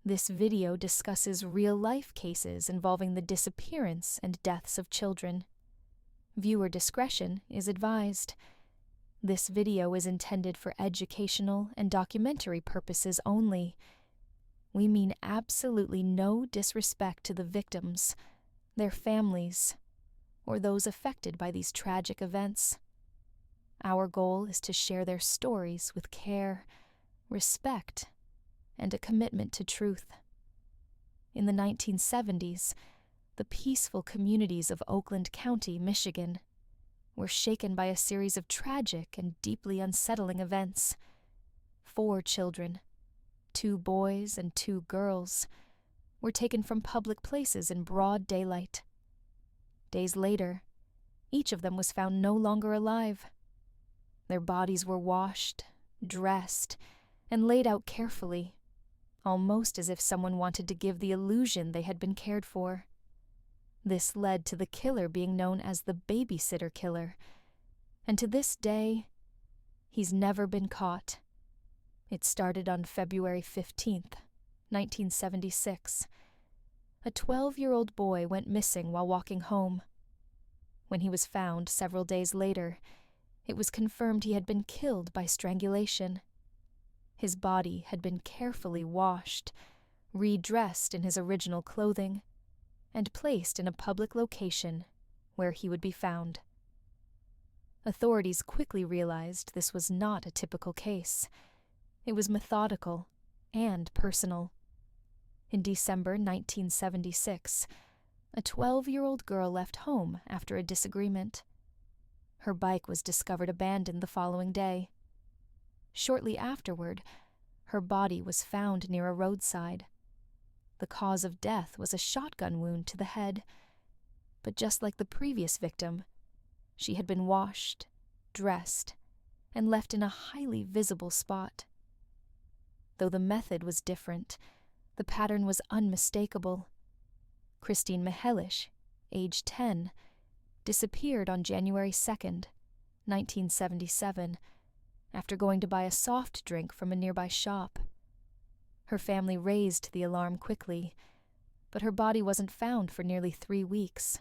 This video discusses real-life cases involving the disappearance and deaths of children. Viewer discretion is advised. This video is intended for educational and documentary purposes only. We mean absolutely no disrespect to the victims, their families, or those affected by these tragic events. Our goal is to share their stories with care, respect, and a commitment to truth. In the 1970s, the peaceful communities of Oakland County, Michigan, were shaken by a series of tragic and deeply unsettling events. 4 children, 2 boys and 2 girls, were taken from public places in broad daylight. Days later, each of them was found no longer alive. Their bodies were washed, dressed, and laid out carefully, almost as if someone wanted to give the illusion they had been cared for. This led to the killer being known as the Babysitter Killer, and to this day, he's never been caught. It started on February 15th, 1976. A 12-year-old boy went missing while walking home. When he was found several days later, it was confirmed he had been killed by strangulation. His body had been carefully washed, redressed in his original clothing, and placed in a public location where he would be found. Authorities quickly realized this was not a typical case. It was methodical and personal. In December 1976, a 12-year-old girl left home after a disagreement. Her bike was discovered abandoned the following day. Shortly afterward, her body was found near a roadside. The cause of death was a shotgun wound to the head, but just like the previous victim, she had been washed, dressed, and left in a highly visible spot. Though the method was different, the pattern was unmistakable. Christine Mihelish, age 10, disappeared on January 2nd, 1977, after going to buy a soft drink from a nearby shop. Her family raised the alarm quickly, but her body wasn't found for nearly 3 weeks.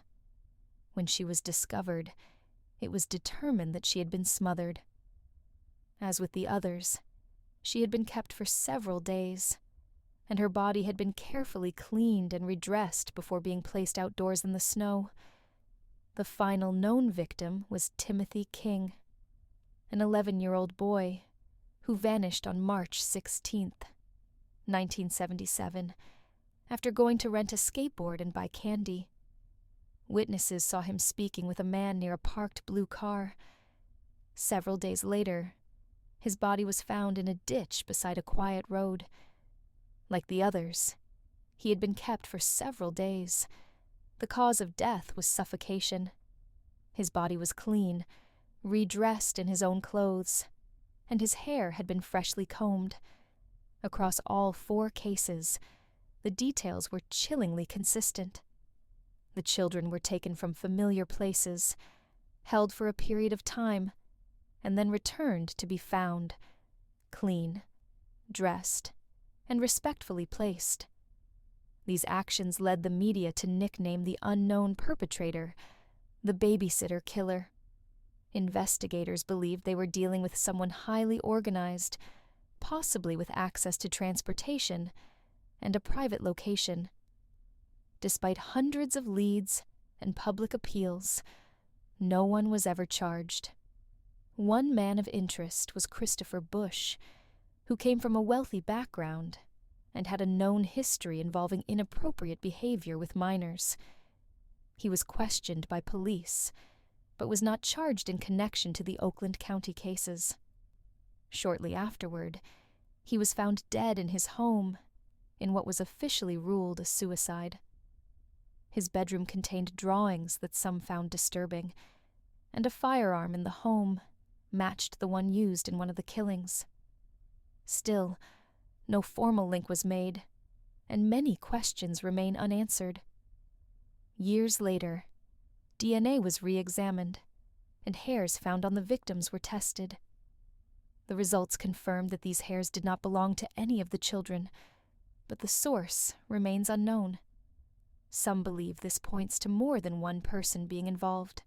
When she was discovered, it was determined that she had been smothered. As with the others, she had been kept for several days, and her body had been carefully cleaned and redressed before being placed outdoors in the snow. The final known victim was Timothy King, an 11-year-old boy who vanished on March 16th, 1977, after going to rent a skateboard and buy candy. Witnesses saw him speaking with a man near a parked blue car. Several days later, his body was found in a ditch beside a quiet road. Like the others, he had been kept for several days. The cause of death was suffocation. His body was clean, redressed in his own clothes, and his hair had been freshly combed. Across all 4 cases, the details were chillingly consistent. The children were taken from familiar places, held for a period of time, and then returned to be found, clean, dressed, and respectfully placed. These actions led the media to nickname the unknown perpetrator the Babysitter Killer. Investigators believed they were dealing with someone highly organized, possibly with access to transportation and a private location. Despite hundreds of leads and public appeals, no one was ever charged. One man of interest was Christopher Bush, who came from a wealthy background and had a known history involving inappropriate behavior with minors. He was questioned by police, but was not charged in connection to the Oakland County cases. Shortly afterward, he was found dead in his home, in what was officially ruled a suicide. His bedroom contained drawings that some found disturbing, and a firearm in the home matched the one used in one of the killings. Still, no formal link was made, and many questions remain unanswered. Years later, DNA was re-examined, and hairs found on the victims were tested. The results confirmed that these hairs did not belong to any of the children, but the source remains unknown. Some believe this points to more than one person being involved.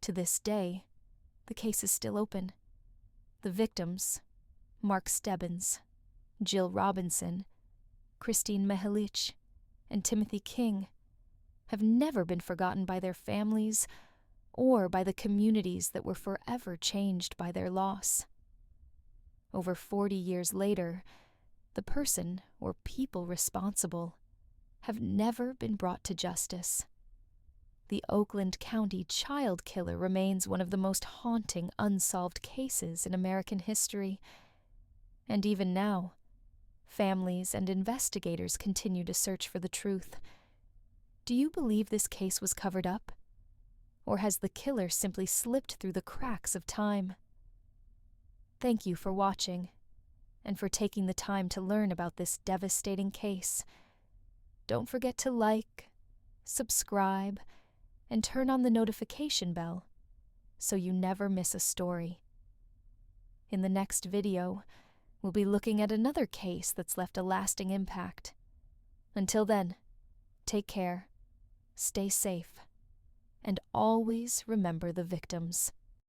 To this day, the case is still open. The victims, Mark Stebbins, Jill Robinson, Christine Mehelich, and Timothy King, have never been forgotten by their families or by the communities that were forever changed by their loss. Over 40 years later, the person or people responsible have never been brought to justice. The Oakland County Child Killer remains one of the most haunting unsolved cases in American history. And even now, families and investigators continue to search for the truth. Do you believe this case was covered up? Or has the killer simply slipped through the cracks of time? Thank you for watching, and for taking the time to learn about this devastating case. Don't forget to like, subscribe, and turn on the notification bell so you never miss a story. In the next video, we'll be looking at another case that's left a lasting impact. Until then, take care, stay safe, and always remember the victims.